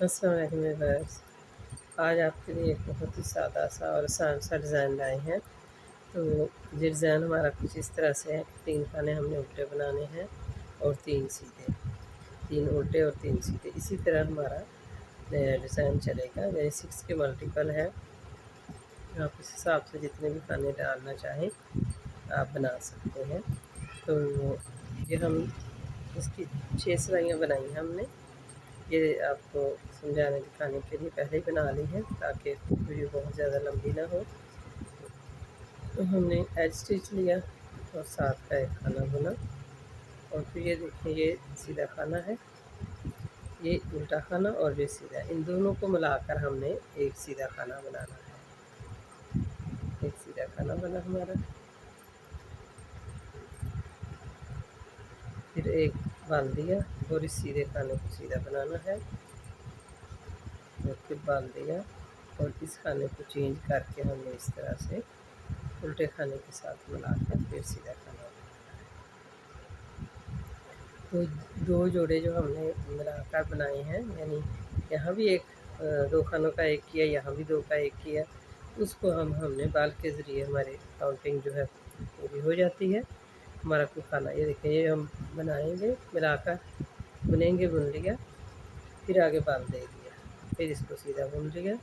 अस्सलाम वालेकुम व्यूअर्स। आज आपके लिए एक बहुत ही सादा सा और आसान सा डिज़ाइन लाए हैं। तो ये डिज़ाइन हमारा कुछ इस तरह से है कि 3 खाने हमने उल्टे बनाने हैं और 3 सीधे, 3 उल्टे और 3 सीधे। इसी तरह हमारा डिज़ाइन चलेगा, यानी 6 के मल्टीपल है। आप उस हिसाब से जितने भी खाने डालना चाहें आप बना सकते हैं। तो ये हम इसकी 6 सिलाइयाँ बनाई हैं हमने। ये आपको समझाने दिखाने के लिए पहले ही बना ली है ताकि वीडियो बहुत ज़्यादा लंबी ना हो। तो हमने एज स्टिच लिया और साथ का एक खाना बुना, और फिर ये देखिए ये सीधा खाना है, ये उल्टा खाना और ये सीधा, इन दोनों को मिलाकर हमने एक सीधा खाना बनाना है। एक सीधा खाना बना हमारा, फिर एक बाल दिया और इस सीधे खाने को सीधा बनाना है, और फिर बाल दिया और इस खाने को चेंज करके हमने इस तरह से उल्टे खाने के साथ मिलाकर फिर सीधा खाना। तो 2 जोड़े जो हमने मिलाकर बनाए हैं, यानी यहाँ भी एक 2 खानों का एक किया, यहाँ भी 2 का एक किया, उसको हमने बाल के ज़रिए हमारी काउंटिंग जो है पूरी हो जाती है। हमारा कोई खाना ये देखिए ये हम बनाएंगे, मिलाकर बुनेंगे, बुन लिया, फिर आगे बाल दे दिया, फिर इसको सीधा बुन लिया,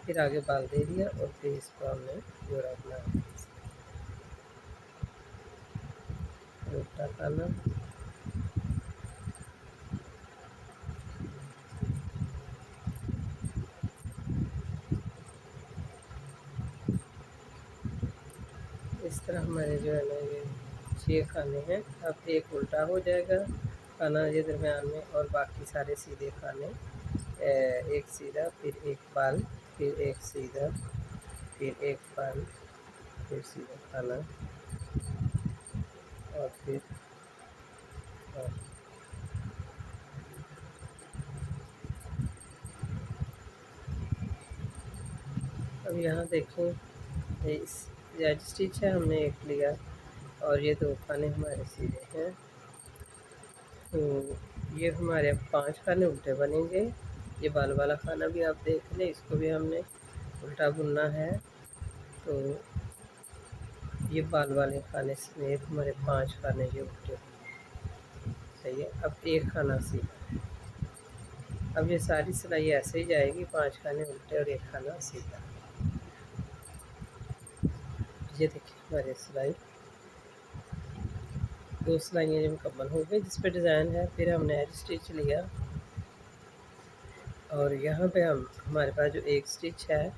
फिर आगे बाल दे दिया और फिर इसको हमने जोड़ा बना दिया। उल्टा खाना, इस तरह हमारे जो है ना ये 6 खाने हैं। अब एक उल्टा हो जाएगा खाना ये दरमियान में, और बाकी सारे सीधे खाने, एक सीधा, फिर एक बाल, फिर एक सीधा, फिर एक बाल, फिर सीधा खाना, और फिर और अब यहाँ देखें इस एज स्टिच है, हमने एक लिया और ये 2 खाने हमारे सीधे हैं। तो ये हमारे अब 5 खाने उल्टे बनेंगे। ये बाल वाला खाना भी आप देख लें, इसको भी हमने उल्टा बुनना है। तो ये बाल वाले खाने समेत हमारे 5 खाने ये उल्टे, सही है। अब एक खाना सीधा, अब ये सारी सिलाई ऐसे ही जाएगी, 5 खाने उल्टे और एक खाना सीधा। ये देखिए हमारी सिलाई 2 सिलाइयाँ जब मुकम्मल हो गई, जिस पे डिज़ाइन है, फिर हमने एज स्टिच लिया और यहाँ पे हमारे पास जो एक स्टिच है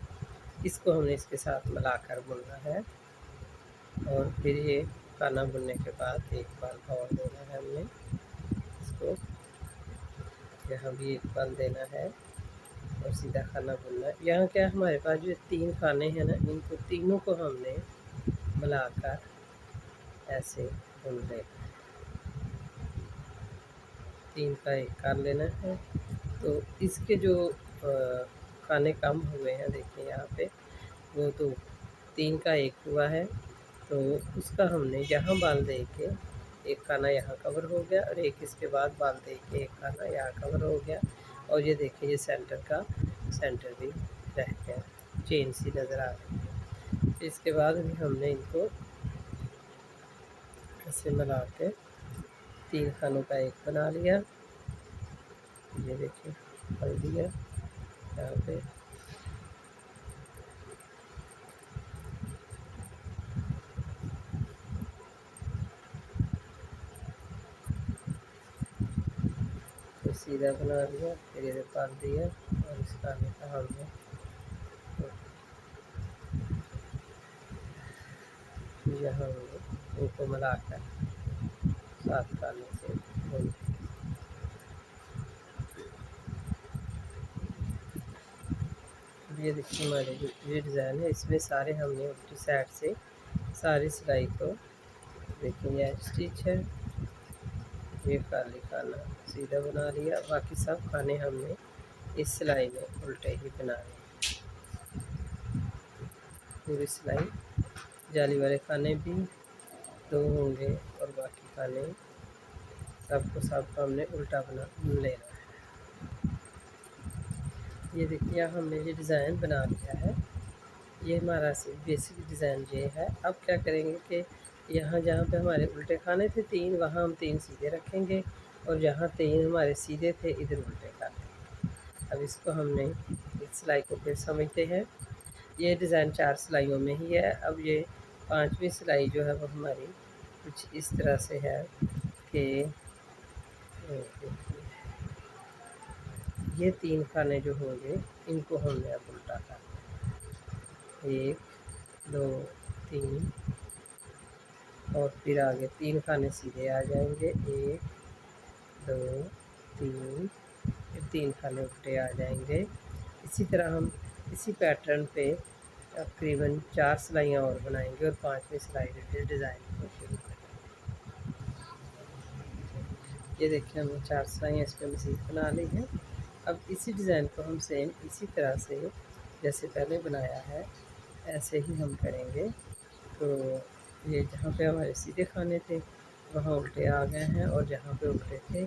इसको हमने इसके साथ मिलाकर बुनना है, और फिर ये खाना बुनने के बाद एक बाल और देना है हमने इसको, यहाँ भी एक बाल देना है और सीधा खाना बुनना है। यहाँ क्या हमारे पास जो 3 खाने हैं ना, इनको तीनों को हमने मिलाकर ऐसे बुन लेना है, 3 का एक कर लेना है। तो इसके जो खाने कम हुए हैं देखिए यहाँ पे, वो तो 3 का एक हुआ है, तो उसका हमने यहाँ बाल दे के एक खाना यहाँ कवर हो गया और एक इसके बाद बाल दे के एक खाना यहाँ कवर हो गया, और ये देखिए ये सेंटर भी रह गया, चेन सी नज़र आ रही है। इसके बाद भी हमने इनको ऐसे मिला के 3 खानों का एक बना लिया। ये देखिए कर दिया यहाँ पे, तो सीधा बना लिया, फिर इधर पाल दिया और इस खाने का हमने यहाँ उनको मिलाकर 7 खाने से बुन। ये देखिए हमारे जो ये डिज़ाइन है, इसमें सारे हमने उल्टी साइड से सारी सिलाई को देखिए ये स्टिच है, ये खाली खाना सीधा बना लिया, बाकी सब खाने हमने इस सिलाई में उल्टे ही बनाए। पूरी सिलाई जाली वाले खाने भी 2 होंगे और बाकी खाने सबको हमने उल्टा बना लेना है। ये देखिए हमने ये डिज़ाइन बना लिया है। ये हमारा बेसिक डिज़ाइन ये है। अब क्या करेंगे कि यहाँ जहाँ पे हमारे उल्टे खाने थे 3, वहाँ हम 3 सीधे रखेंगे और जहाँ 3 हमारे सीधे थे इधर उल्टे कर देंगे। अब इसको हमने इस सिलाई को फिर समझते हैं। ये डिज़ाइन 4 सिलाइयों में ही है। अब ये 5वीं सिलाई जो है वो हमारी कुछ इस तरह से है कि ये 3 खाने जो होंगे इनको हमने अब उल्टा करना है। 1 2 3 और फिर आगे 3 खाने सीधे आ जाएंगे। 1 2 3 फिर 3 खाने उल्टे आ जाएंगे। इसी तरह हम इसी पैटर्न पे तकरीबन 4 सिलाइयाँ और बनाएंगे और 5वीं सिलाई में फिर डिज़ाइन को शुरू करेंगे। ये देखिए हमने 4 सिलाइयाँ इस पर मज़ीद बना ली हैं। अब इसी डिज़ाइन को हम सेम इसी तरह से जैसे पहले बनाया है ऐसे ही हम करेंगे। तो ये जहाँ पे हमारे सीधे खाने थे वहाँ उल्टे आ गए हैं और जहाँ पे उल्टे थे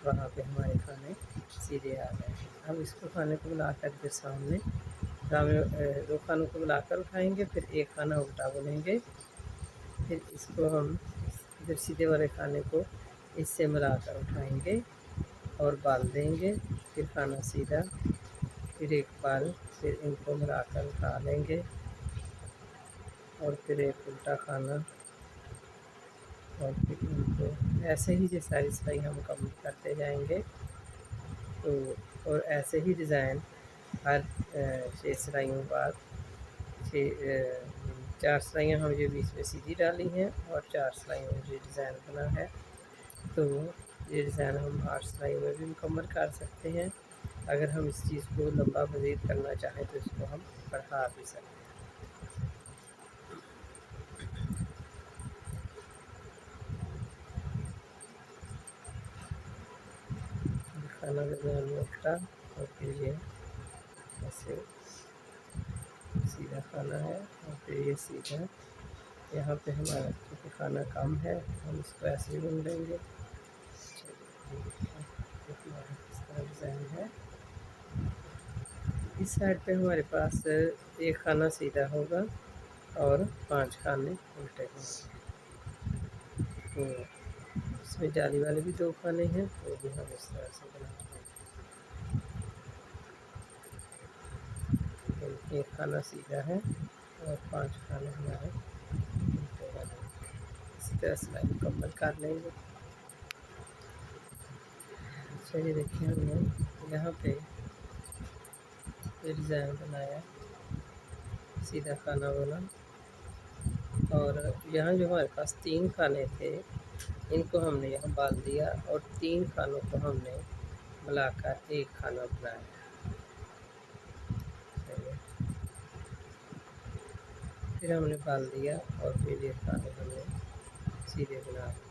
वहाँ पे हमारे खाने सीधे आ गए हैं। अब इसको खाने को मिलाकर फिर सामने 2 खानों को मिलाकर उठाएंगे, फिर 1 खाना उल्टा बुनेंगे, फिर इसको हम इधर सीधे वाले खाने को इससे मिलाकर उठाएंगे और बाल देंगे, फिर खाना सीधा, फिर 1 बाल, फिर इनको मिलाकर उठा लेंगे और फिर 1 उल्टा खाना और फिर इनको ऐसे ही ये सारी सिलाई हम कम करते जाएंगे। तो और ऐसे ही डिज़ाइन हर 6 सिलाइयों बाद 4 सिलाइयाँ हम ये बीच में सीधी डाली हैं और 4 सिलाइयों में ये डिज़ाइन बना है। तो ये डिज़ाइन हम 8 सिलाइयों में भी मुकम्मल कर सकते हैं। अगर हम इस चीज़ को लंबा मज़ीद करना चाहें तो इसको हम बढ़ा भी सकते हैं। खाना लगाने उल्टा और फिर ये ऐसे सीधा खाना है और फिर ये सीधा। यहाँ पे हमारा क्योंकि खाना कम है हम इसको ऐसे ही बुन लेंगे। इस तरह डिज़ाइन है। इस साइड पे हमारे पास 1 खाना सीधा होगा और 5 खाने उल्टे होंगे। तो इसमें जाली वाले भी 2 खाने हैं, वो भी हम इस तरह से बनाएंगे। 1 खाना सीधा है और 5 खाने हमारे उल्टे बनेंगे। इसी तरह सिलाई मुकम्मल कर लेंगे। चलिए देखिए हमने यहाँ पे डिज़ाइन बनाया, सीधा खाना बना और यहाँ जो हमारे पास 3 खाने थे इनको हमने यहाँ बाल दिया और 3 खानों को हमने मिलाकर 1 खाना बनाया। फिर हमने बाल दिया और फिर ये खाने हमने सीधे बना दिए।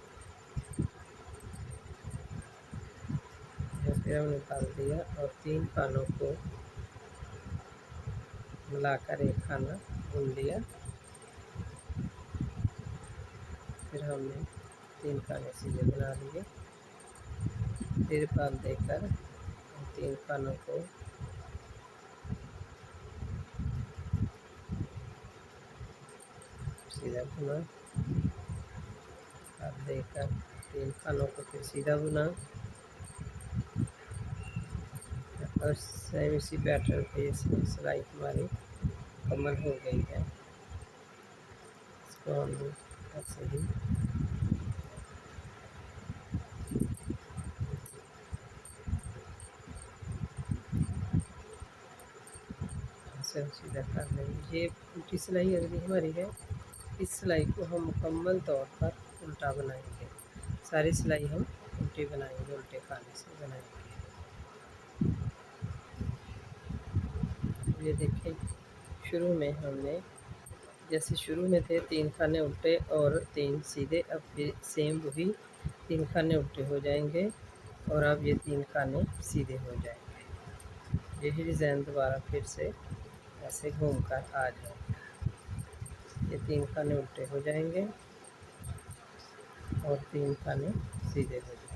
फिर हमने बाल दिया और 3 खानों को मिलाकर 1 खाना बुन लिया। फिर हमने 3 खाने सीधे बना लिए, फिर बाल देकर 3 खानों को सीधा बुना, बाल देकर 3 खानों को फिर सीधा बुना और सेम इसी पैटर्न पे सिलाई हमारी मुकम्मल हो गई है। इसको हम ऐसे ही ऐसे हम सीधा कर लेंगे। ये उल्टी सिलाई अगली हमारी है। इस सिलाई को हम मुकम्मल तौर पर उल्टा बनाएंगे। सारी सिलाई हम उल्टी बनाएंगे, उल्टे खाने से बनाएंगे। ये देखें शुरू में हमने जैसे शुरू में थे 3 खाने उल्टे और 3 सीधे, अब फिर सेम वही 3 खाने उल्टे हो जाएंगे और अब ये 3 खाने सीधे हो जाएंगे। यही डिज़ाइन दोबारा फिर से ऐसे घूम कर आ जाएंगे। ये 3 खाने उल्टे हो जाएंगे और 3 खाने सीधे हो जाएंगे।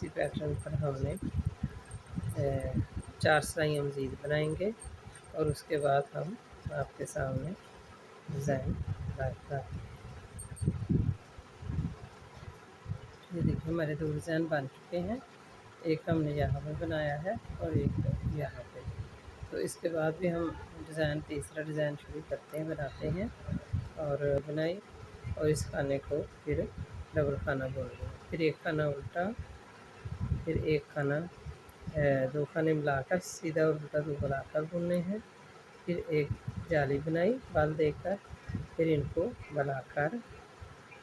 इसी पैटर्न पर हमने 4 सिलाइयाँ मज़ीद बनाएंगे और उसके बाद हम आपके सामने डिज़ाइन लाते हैं। ये देखिए हमारे 2 डिज़ाइन बन चुके हैं, एक हमने यहाँ पे बनाया है और एक यहाँ पे। तो इसके बाद भी हम तीसरा डिज़ाइन शुरू करते हैं, बनाते हैं और बनाई और इस खाने को फिर डबल खाना बुन लें, फिर एक खाना उल्टा, फिर एक खाना 2 खाने मिलाकर सीधा और उल्टा 2 बनाकर बुनने हैं, फिर एक जाली बनाई बाल देकर, फिर इनको बनाकर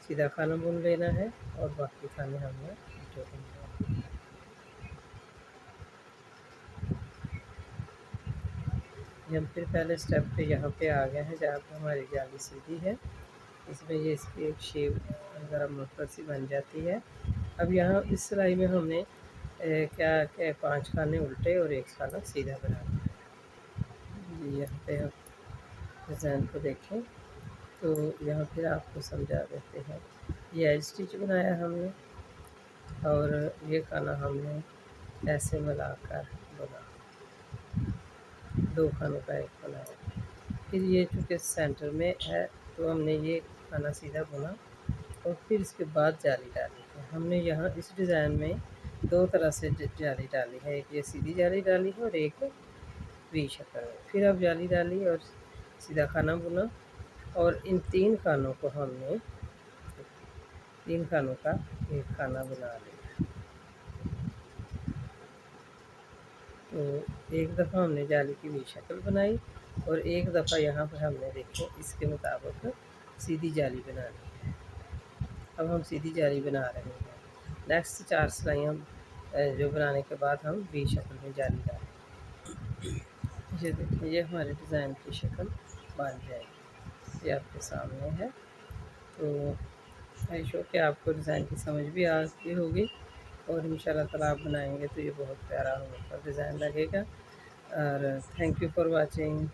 सीधा खाना बुन लेना है और बाकी खाने हमने उल्टे बुनने हैं। हम फिर पहले स्टेप पे यहाँ पे आ गए हैं जहाँ पे हमारी जाली सीधी है, इसमें ये इसकी एक शेप ज़रा मुड़कर सी बन जाती है। अब यहाँ इस सिलाई में हमने क्या 5 खाने उल्टे और 1 खाना सीधा बनाना है। यहाँ पे हम डिज़ाइन को देखें तो यहाँ फिर आपको समझा देते हैं। ये एज स्टिच बनाया हमने और ये खाना हमने ऐसे मिलाकर बुना, 2 खानों का एक बनाया। फिर ये चूँकि सेंटर में है तो हमने ये खाना सीधा बुना और फिर इसके बाद जाली डाली है। हमने यहाँ इस डिज़ाइन में 2 तरह से जाली डाली है, एक ये सीधी जाली डाली है और एक वी शक्ल में। फिर अब जाली डाली और सीधा खाना बुना और इन 3 खानों को हमने 3 खानों का एक खाना बना लिया। तो एक दफ़ा हमने जाली की वी शक्ल बनाई और एक दफ़ा यहाँ पर हमने देखो इसके मुताबिक सीधी जाली बना ली है। अब हम सीधी जाली बना रहे हैं। नेक्स्ट 4 सिलाइयाँ जो बनाने के बाद हम वी शक्ल में जाली डालेंगे। ये देखिए ये हमारे डिज़ाइन की शक्ल बन जाएगी, ये आपके सामने है। तो आई श्योर कि आपको डिज़ाइन की समझ भी आ गई होगी और इंशाल्लाह ताला आप बनाएंगे तो ये बहुत प्यारा होकर डिज़ाइन लगेगा। और थैंक यू फॉर वाचिंग।